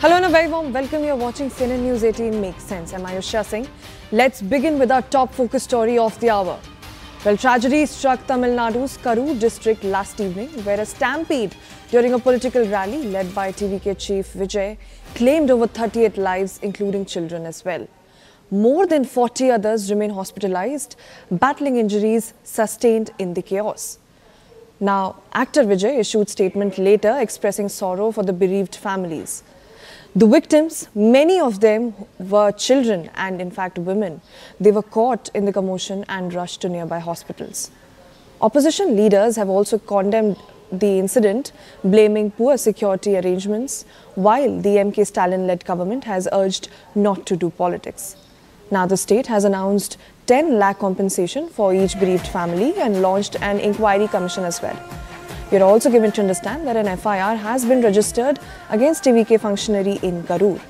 Hello and a very warm welcome. You're watching CNN News 18 Makes Sense. I'm Ayusha Singh. Let's begin with our top focus story of the hour. Well, tragedy struck Tamil Nadu's Karur district last evening, where a stampede during a political rally led by TVK chief Vijay claimed over 38 lives, including children as well. More than 40 others remain hospitalized, battling injuries sustained in the chaos. Now, actor Vijay issued statement later expressing sorrow for the bereaved families. The victims, many of them were children and in fact women. They were caught in the commotion and rushed to nearby hospitals. Opposition leaders have also condemned the incident, blaming poor security arrangements, while the MK Stalin-led government has urged not to do politics. Now the state has announced 10 lakh compensation for each bereaved family and launched an inquiry commission as well. We are also given to understand that an FIR has been registered against TVK functionary in Karur.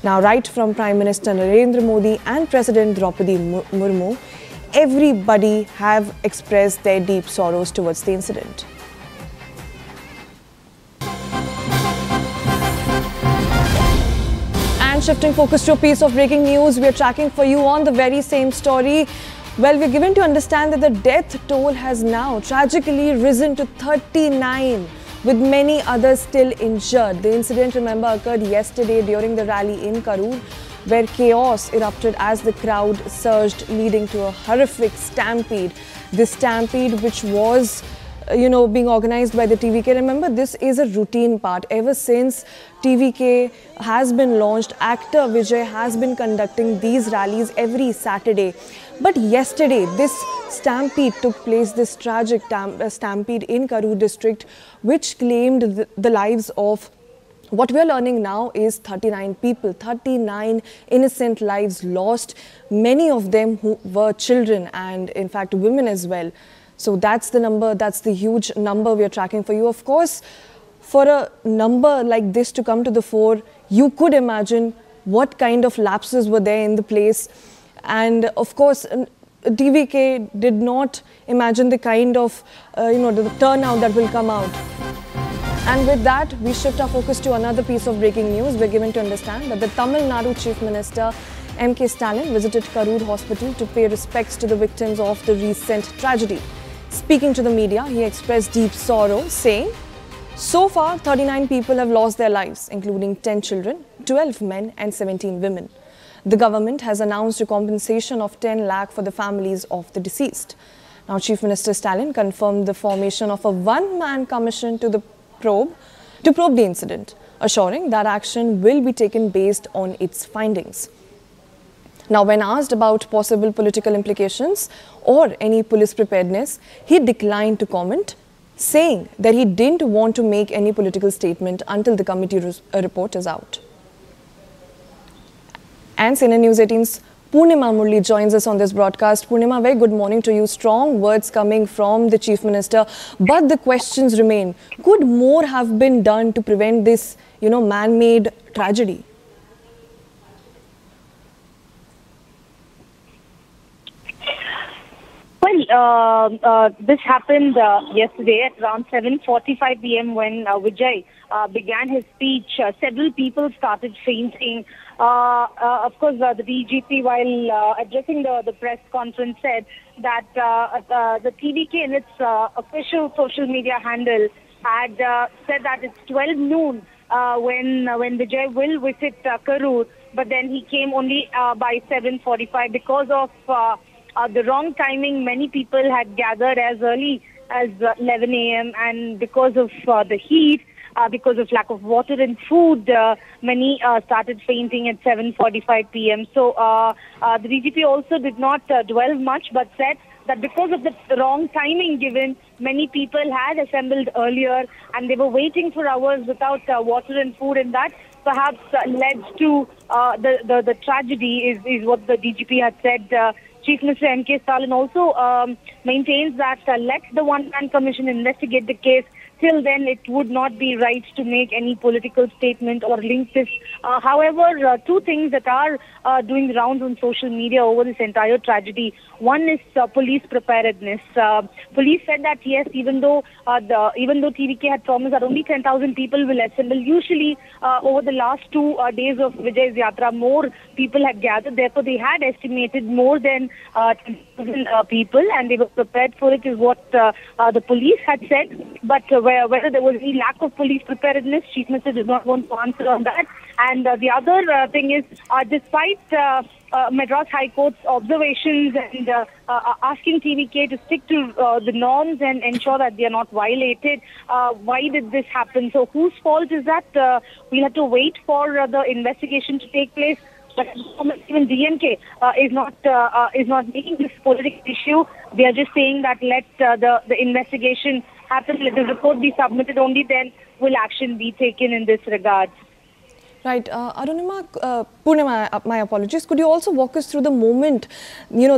Now, right from Prime Minister Narendra Modi and President Draupadi Murmu, everybody have expressed their deep sorrows towards the incident. And shifting focus to a piece of breaking news, we are tracking for you on the very same story. Well, we're given to understand that the death toll has now tragically risen to 39, with many others still injured. The incident, remember, occurred yesterday during the rally in Karur, where chaos erupted as the crowd surged, leading to a horrific stampede. This stampede, which was being organized by the TVK. Remember, this is a routine part. Ever since TVK has been launched, actor Vijay has been conducting these rallies every Saturday. But yesterday, this stampede took place, this tragic stampede in Karur district, which claimed the lives of, what we are learning now is 39 people, 39 innocent lives lost, many of them who were children and in fact women as well. So that's the number, that's the huge number we are tracking for you. Of course, for a number like this to come to the fore, you could imagine what kind of lapses were there in the place. And of course, TVK did not imagine the kind of, the turnout that will come out. And with that, we shift our focus to another piece of breaking news. We're given to understand that the Tamil Nadu Chief Minister MK Stalin visited Karur Hospital to pay respects to the victims of the recent tragedy. Speaking to the media, he expressed deep sorrow, saying, "So far, 39 people have lost their lives, including 10 children, 12 men and 17 women. The government has announced a compensation of 10 lakh for the families of the deceased." Now, Chief Minister Stalin confirmed the formation of a one-man commission to probe the incident, assuring that action will be taken based on its findings. Now, when asked about possible political implications or any police preparedness, he declined to comment, saying that he didn't want to make any political statement until the committee report is out. And CNN News 18's Purnima Murli joins us on this broadcast. Purnima, very good morning to you. Strong words coming from the Chief Minister, but the questions remain. Could more have been done to prevent this, man-made tragedy? Well, this happened yesterday at around 7:45 p.m. when Vijay began his speech. Several people started fainting. Of course, the DGP, while addressing the press conference, said that the TVK in its official social media handle had said that it's 12 noon when Vijay will visit Karur, but then he came only by 7:45 because of the wrong timing. Many people had gathered as early as 11 a.m. and because of the heat, because of lack of water and food, many started fainting at 7:45 p.m. So the DGP also did not dwell much, but said that because of the wrong timing given, many people had assembled earlier and they were waiting for hours without water and food, and that perhaps led to the tragedy is what the DGP had said. Chief Minister MK Stalin also maintains that let the one-man commission investigate the case till then it would not be right to make any political statement or link this. However, two things that are doing the rounds on social media over this entire tragedy. One is police preparedness. Police said that yes, even though TVK had promised that only 10,000 people will assemble, usually over the last 2 days of Vijay's Yatra, more people had gathered. Therefore, they had estimated more than 10,000 people, and they were prepared for it, is what the police had said. But whether there was any lack of police preparedness, Chief Minister did not want to answer on that. And the other thing is, despite Madras High Court's observations and asking TVK to stick to the norms and ensure that they are not violated, why did this happen? So whose fault is that? We'll have to wait for the investigation to take place. But at the moment, even DMK is not making this political issue. They are just saying that let the investigation happen, let the report be submitted, only then will action be taken in this regard. Right, Arunima, Purnima, my apologies. Could you also walk us through the moment,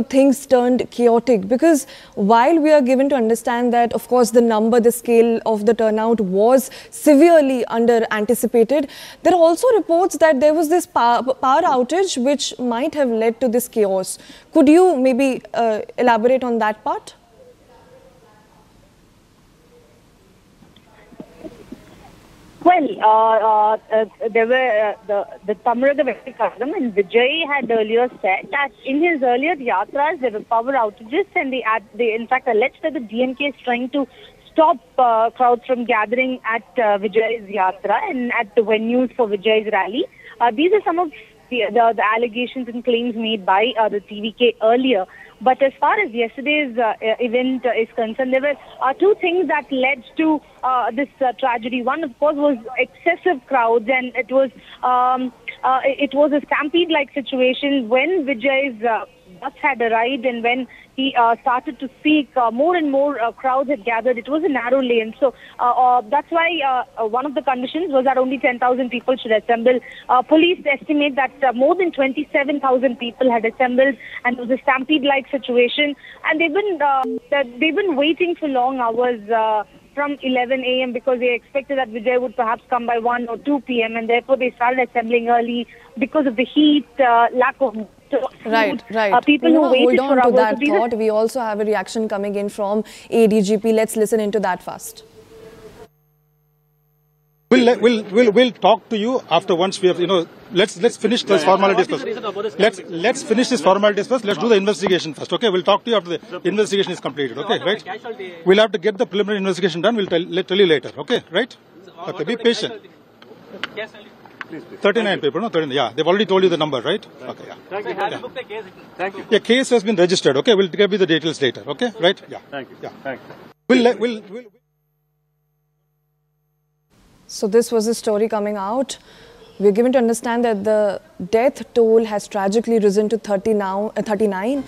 things turned chaotic? Because while we are given to understand that, of course, the scale of the turnout was severely under anticipated, there are also reports that there was this power outage which might have led to this chaos. Could you maybe elaborate on that part? Well, there were the Tamizhaga Vettri Kazhagam and Vijay had earlier said that in his earlier yatras there were power outages, and they in fact alleged that the DMK is trying to stop crowds from gathering at Vijay's yatra and at the venues for Vijay's rally. These are some of the allegations and claims made by the TVK earlier. But as far as yesterday's event is concerned, there were two things that led to this tragedy. One, of course, was excessive crowds, and it was a stampede-like situation when Vijay's bus had arrived, and when he started to speak, more and more crowds had gathered. It was a narrow lane. So that's why one of the conditions was that only 10,000 people should assemble. Police estimate that more than 27,000 people had assembled, and it was a stampede-like situation. And they've been waiting for long hours from 11 a.m. because they expected that Vijay would perhaps come by 1 or 2 p.m. and therefore they started assembling early because of the heat, lack of Right. people who waited hold on for to hours. that thought. We also have a reaction coming in from ADGP. Let's listen into that first. We'll talk to you after once we have, let's finish this formalities first. Let's finish this formalities first. Let's do the investigation first, okay? We'll talk to you after the investigation is completed, okay? Right? We'll have to get the preliminary investigation done. We'll tell you later, okay? Right? Okay, be patient. 39 people, no? 39, yeah. They've already told you the number, right? Okay, yeah. Thank you. Yeah, case has been registered, okay? We'll give you the details later, okay? Right? Yeah. Thank you. Yeah. Thank you. We'll So this was the story coming out. We're given to understand that the death toll has tragically risen to 39.